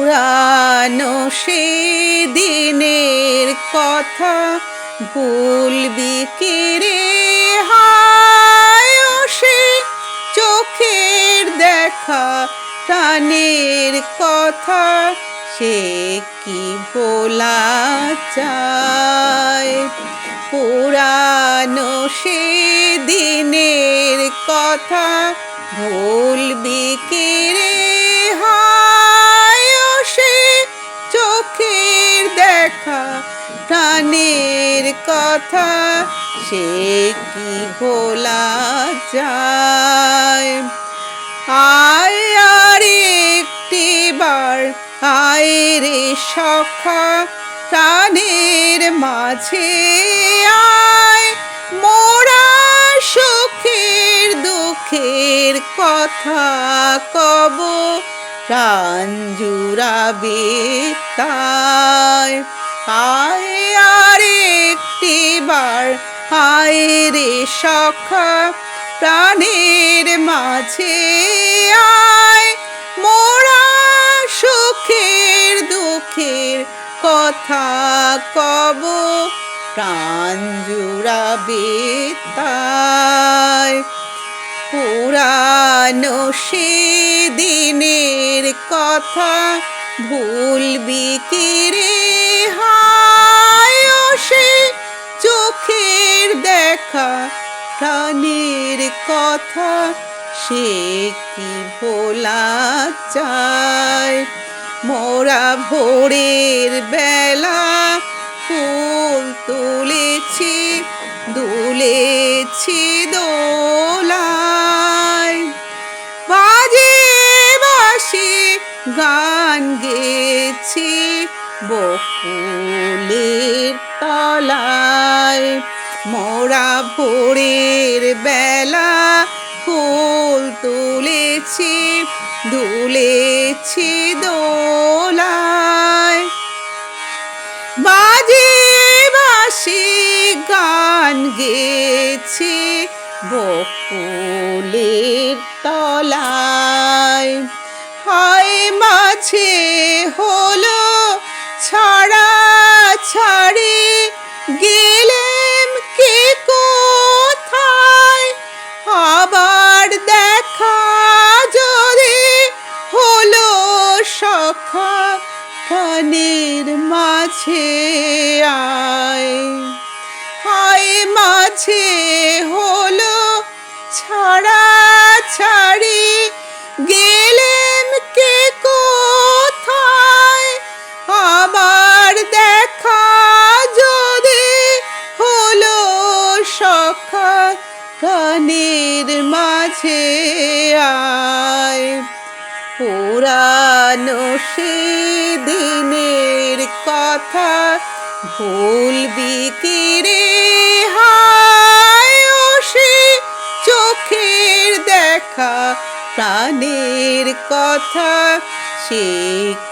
পুরানো সে দিনের কথা ভুলবি কি রে হায় ও সে চোখের দেখা প্রাণের কথা সে কি ভোলা যায় পুরানো সে দিনের কথা ভুলবি কি রে চোখের দেখা প্রাণের কথা সে কি ভোলা যায় আয় আর একটিবার আয় রে সখা প্রাণের মাঝে আয় মোরা সুখের দুঃখের কথা কব প্রাণ জুড়াবে তাই আয় আর একটিবার আয় রে সখা প্রাণের মাঝে আয় মোরা সুখের দুঃখের কথা কব প্রাণ জুড়াবে তাই পুরানো সে দিনের কথা ভুলবি কি রে হায় ও সে চোখের দেখা প্রাণের কথা সে কি ভোলা যায় মোরা ভোরের বেলা ফুল তুলেছি দুলেছি দোলায় বাজে বাঁশি গান গেছি বকুলের তলায় মোরা ভোরের বেলা ফুল তুলেছি দুলেছি দোলায় বাজে বাঁশি গান গেছি বকুলের তলায় হয় মাঝে হলো ছাড়া ছাড়ি গেলেম কে কোথায় আবার দেখা যদি হলো সখা প্রাণের মাঝে আয় হায় মাঝে হলো ছাড়া ছাড়ি গেলেম কে কোথায় আবার দেখা যদি হলো সখা প্রাণের মাঝে আয় পুরানো সে দিনের কথা ভুলবি কি রে হায় ও সে চোখের দেখা প্রাণের কথা সে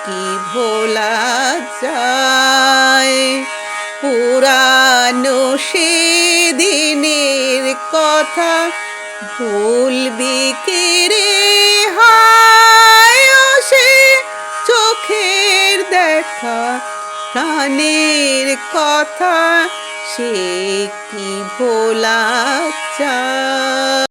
কি ভোলা যায় পুরানো সে দিনের কথা ভুলবি কি রে হায় ও সে চোখের দেখা প্রাণের কথা সে কি ভোলা যায়।